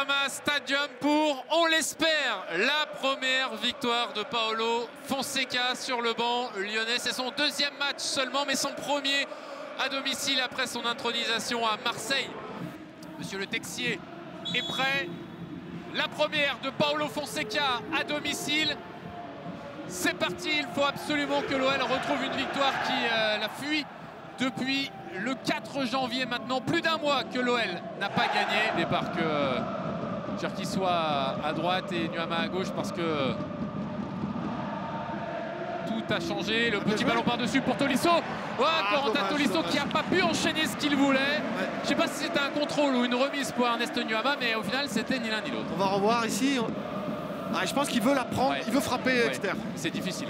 Nuama Stadium pour, on l'espère, la première victoire de Paolo Fonseca sur le banc lyonnais. C'est son deuxième match seulement, mais son premier à domicile après son intronisation à Marseille. Monsieur Le Texier est prêt. La première de Paolo Fonseca à domicile. C'est parti, il faut absolument que l'OL retrouve une victoire qui la fuit depuis le 4 janvier maintenant. Plus d'un mois que l'OL n'a pas gagné. Départ que Cherki soit à droite et Nuama à gauche parce que tout a changé. Le petit ballon par-dessus pour Tolisso. Corentin Tolisso qui n'a pas pu enchaîner ce qu'il voulait. Je ne sais pas si c'était un contrôle ou une remise pour Ernest Nuama, mais au final c'était ni l'un ni l'autre. On va revoir ici. Je pense qu'il veut la prendre, il veut frapper externe. C'est difficile.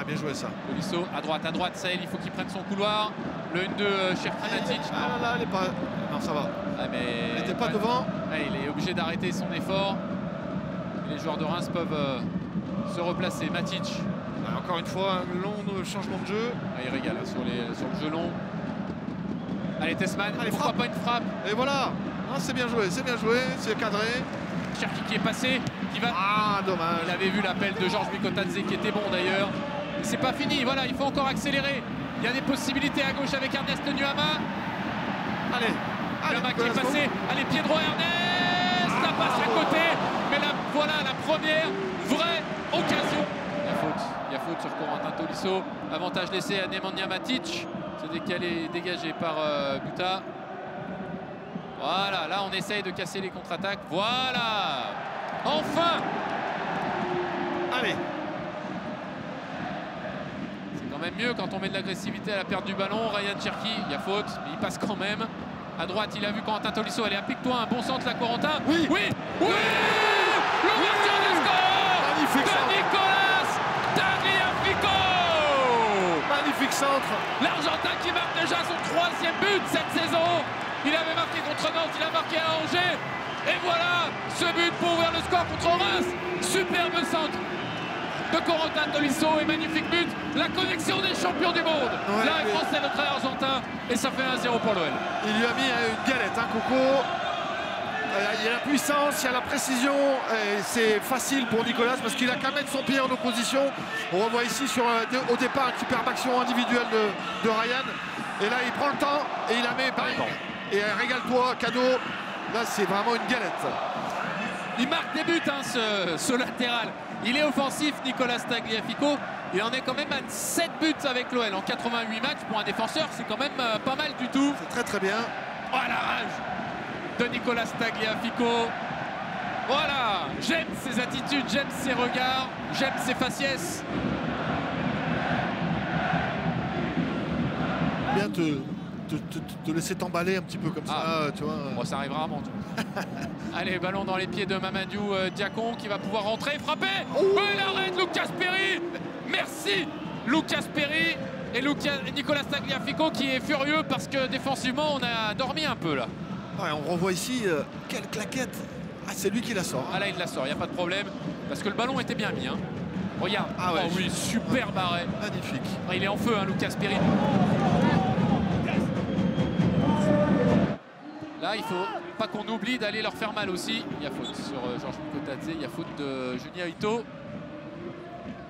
Bien joué ça. Tolisso à droite, Sahel, il faut qu'il prenne son couloir. Le 1-2 Cherki Matic. Là, elle est pas. Non, ça va. Mais il n'était pas devant. Il est obligé d'arrêter son effort. Et les joueurs de Reims peuvent se replacer. Matic. Encore une fois, un long changement de jeu. Il régale sur le jeu long. Allez, Tessman, pourquoi pas une frappe? Et voilà. C'est bien joué, c'est cadré. Cherki qui est passé, qui va. Dommage. Il avait vu l'appel de Georges Mikotadze qui était bon d'ailleurs. C'est pas fini, voilà, il faut encore accélérer. Il y a des possibilités à gauche avec Ernest Nuama. Nuama qui est passé. Allez, pied droit Ernest. La passe à côté. Mais là, voilà la première vraie occasion. Il y a faute sur Corentin Tolisso. Avantage laissé à Nemanja Matic. C'est décalé, dégagé par Buta. Voilà, là on essaye de casser les contre-attaques. Voilà. Enfin. Allez. C'est quand même mieux quand on met de l'agressivité à la perte du ballon. Ryan Cherki, il y a faute, mais il passe quand même. À droite, il a vu Corentin Tolisso. Allez, applique-toi, un bon centre là, Corentin. Oui. L'ouverture du score magnifique de Nicolas Tagliafico. Magnifique centre. L'Argentin qui marque déjà son 3e but cette saison. Il avait marqué contre Nantes, il a marqué à Angers. Et voilà, ce but pour ouvrir le score contre Reims. Superbe centre de Corentin Tolisso et magnifique but. La connexion des champions du monde. Là, français, le trait argentin. Et ça fait 1-0 pour l'OL. Il lui a mis une galette, Coco. Il y a la puissance, il y a la précision. C'est facile pour Nicolas parce qu'il a qu'à mettre son pied en opposition. On revoit ici au départ une superbe action individuelle de Ryan. Et là, il prend le temps et il la met. Et régale-toi, cadeau. Là, c'est vraiment une galette. Il marque des buts, ce latéral. Il est offensif, Nicolas Tagliafico. Il en est quand même à 7 buts avec l'OL en 88 matchs. Pour un défenseur, c'est quand même pas mal du tout. C'est très bien. Oh, la rage de Nicolas Tagliafico. Voilà, j'aime ses attitudes, j'aime ses regards, j'aime ses faciès. Bien te laisser t'emballer un petit peu comme ça, tu vois. Bon, ça arrive rarement. Allez, ballon dans les pieds de Mamadou Diacon qui va pouvoir rentrer et frapper. Il arrête Lucas Perry. Merci Lucas Perry et Nicolas Tagliafico qui est furieux parce que défensivement on a dormi un peu là. On revoit ici quelle claquette. C'est lui qui la sort. Là il la sort, il n'y a pas de problème parce que le ballon était bien mis. Regarde, oui, superbe arrêt. Magnifique. Il est en feu, Lucas Perry. Là, il faut pas qu'on oublie d'aller leur faire mal aussi. Il y a faute sur Georges Mikotadze, il y a faute de Junya Ito.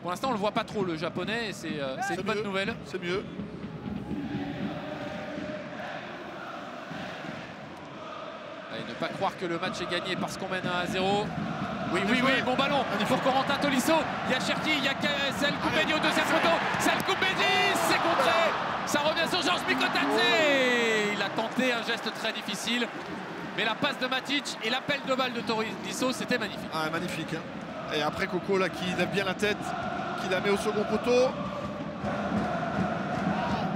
Pour l'instant, on le voit pas trop, le japonais, et c'est une bonne nouvelle. C'est mieux. Allez, ne pas croire que le match est gagné parce qu'on mène 1-0. Oui, bon ballon pour Corentin Tolisso. Il y a Cherki, il y a Sel Koubedi au deuxième poteau. Sel Koubedi, c'est contré. Ça revient sur Georges Mikotadze. Il a tenté un geste très difficile. Mais la passe de Matic et l'appel de balle de Tolisso, c'était magnifique. Magnifique. Et après Coco là qui lève bien la tête, qui la met au second poteau.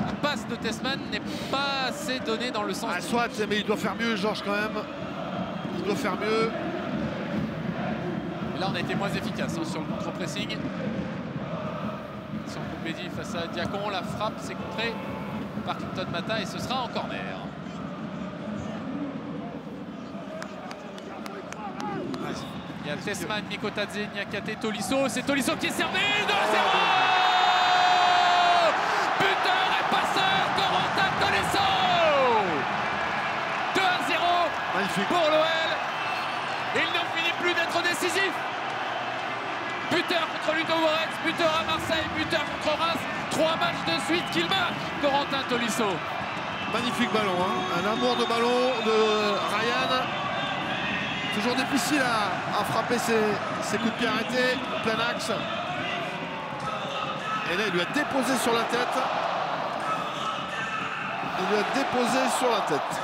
La passe de Tessman n'est pas assez donnée dans le sens. Soit, mais il doit faire mieux, Georges, quand même. Il doit faire mieux. Et là, on a été moins efficace sur le contre-pressing. Sur Koubedi face à Diacon, la frappe s'est contrée par Clinton Mata et ce sera en corner. Il y a Tessman, Mikotadze, Niakate, Tolisso. C'est Tolisso qui est servi. 2-0. Buteur et passeur, Corentin Tolisso. 2-0 Corentin Tolisso. Magnifique ballon, hein. Un amour de ballon de Ryan. Toujours difficile à frapper ses coups de pied arrêtés, plein axe. Et là, il lui a déposé sur la tête. Il lui a déposé sur la tête.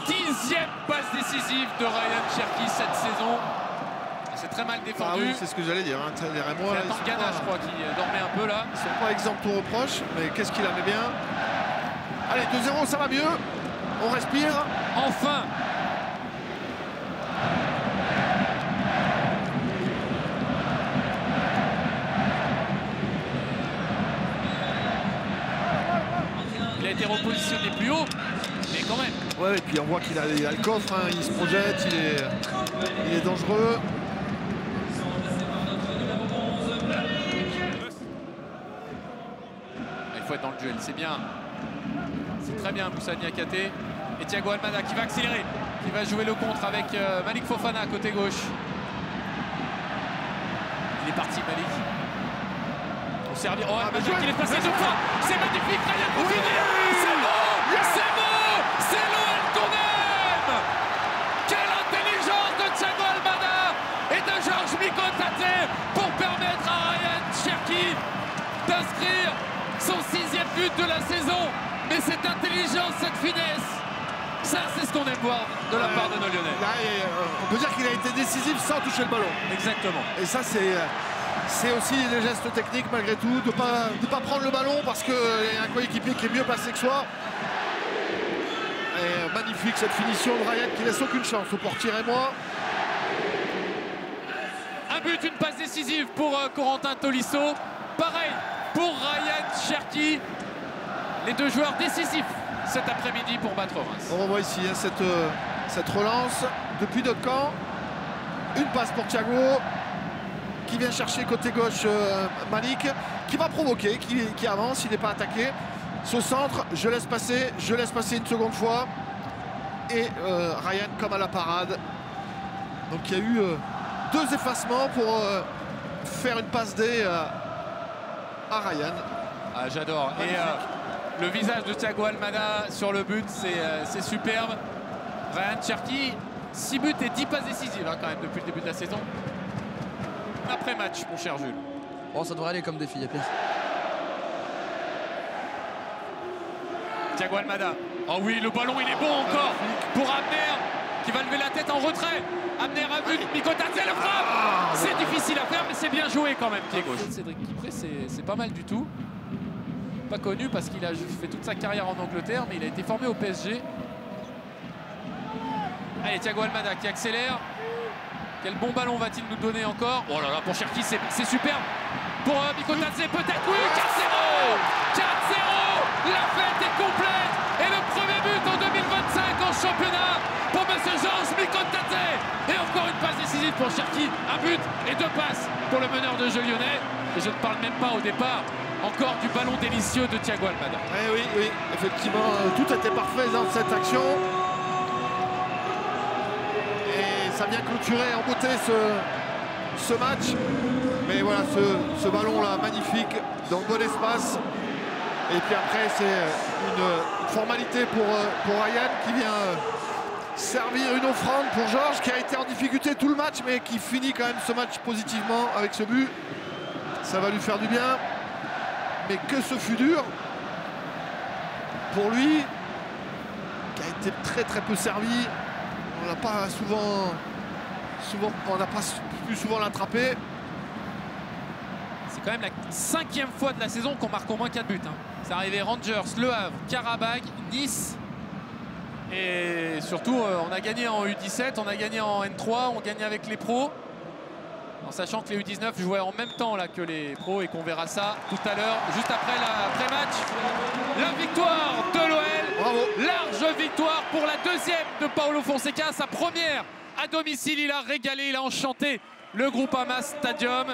10e passe décisive de Ryan Cherki cette saison. C'est très mal défendu. Ah oui, c'est ce que j'allais dire. Hein. Les Rémois, c'est Tangana, je crois, qui dormait un peu là. Ils sont pas exempts aux reproches, mais qu'est-ce qu'il avait bien. Allez, 2-0, ça va mieux. On respire. Enfin. Il a été repositionné plus haut, mais quand même. Ouais, et puis on voit qu'il a le coffre, hein. Il se projette, il est dangereux. Il faut être dans le duel, c'est bien. C'est très bien, Moussa Niakhaté. Et Thiago Almada qui va accélérer, qui va jouer le contre avec Malik Fofana côté gauche. Il est parti, Malik. Au servir. Oh, Almada qui est passé 2 fois. C'est magnifique, Ryan pour finir. C'est bon, c'est bon, c'est l'OL qu'on aime. Quelle intelligence de Thiago Almada et de Georges Mikotate pour permettre à Ryan Cherki d'inscrire son 6e but de la saison. Mais cette intelligence, cette finesse, ça c'est ce qu'on aime voir de la part de nos Lyonnais. Là, on peut dire qu'il a été décisif sans toucher le ballon. Exactement. Et ça c'est aussi des gestes techniques malgré tout, de pas prendre le ballon parce qu'il y a un coéquipier qui est mieux placé que soi. Et magnifique cette finition de Ryan qui laisse aucune chance au portier rémois. Un but, une passe décisive pour Corentin Tolisso. Pareil pour Ryan Cherki. Les 2 joueurs décisifs cet après-midi pour battre Reims. On revoit ici hein, cette relance depuis notre camp. Une passe pour Thiago qui vient chercher côté gauche Malik, qui va provoquer, qui avance, il n'est pas attaqué. Ce centre, je laisse passer une seconde fois. Et Ryan comme à la parade. Donc il y a eu 2 effacements pour faire une passe D à Ryan. Ah, j'adore. Et le visage de Thiago Almada sur le but, c'est superbe. Ryan Cherki, 6 buts et 10 passes décisives hein, quand même depuis le début de la saison. Après match, mon cher Jules. Bon, ça devrait aller comme défi, il y a pire. Thiago Almada. Oh oui, le ballon il est bon encore pour Abner qui va lever la tête en retrait. Abner a vu Mikotate le frappe. C'est difficile à faire, mais c'est bien joué quand même, pied gauche. Cédric Kipré, c'est pas mal du tout. Pas connu parce qu'il a fait toute sa carrière en Angleterre, mais il a été formé au PSG. Allez, Thiago Almada qui accélère. Quel bon ballon va-t-il nous donner encore? Oh là là, pour Cherki, c'est superbe. Pour Mikotate, peut-être, oui, 4-0. 4-0. La fête est complète. Et le premier but en 2025 en championnat pour M. Georges Mikotate. Et encore une passe décisive pour Cherki. Un but et 2 passes pour le meneur de jeu lyonnais. Et je ne parle même pas au départ encore du ballon délicieux de Thiago Almada. Oui, oui, effectivement, tout était parfait dans cette action. Et ça vient clôturer en beauté ce match. Mais voilà, ce ballon-là, magnifique, dans le bon espace. Et puis après, c'est une formalité pour Ryan qui vient servir une offrande pour Georges, qui a été en difficulté tout le match, mais qui finit quand même ce match positivement avec ce but. Ça va lui faire du bien. Mais que ce fut dur pour lui, qui a été très peu servi. On n'a pas on n'a pas pu souvent l'attraper. C'est quand même la 5e fois de la saison qu'on marque au moins 4 buts. Hein. C'est arrivé Rangers, Le Havre, Karabakh, Nice. Et surtout, on a gagné en U17, on a gagné en N3, on gagne avec les pros. En sachant que les U19 jouaient en même temps là, que les pros et qu'on verra ça tout à l'heure, juste après l'après-match. La victoire de l'OL. Bravo. Large victoire pour la 2e de Paulo Fonseca. Sa première à domicile, il a régalé, il a enchanté le Groupama Stadium.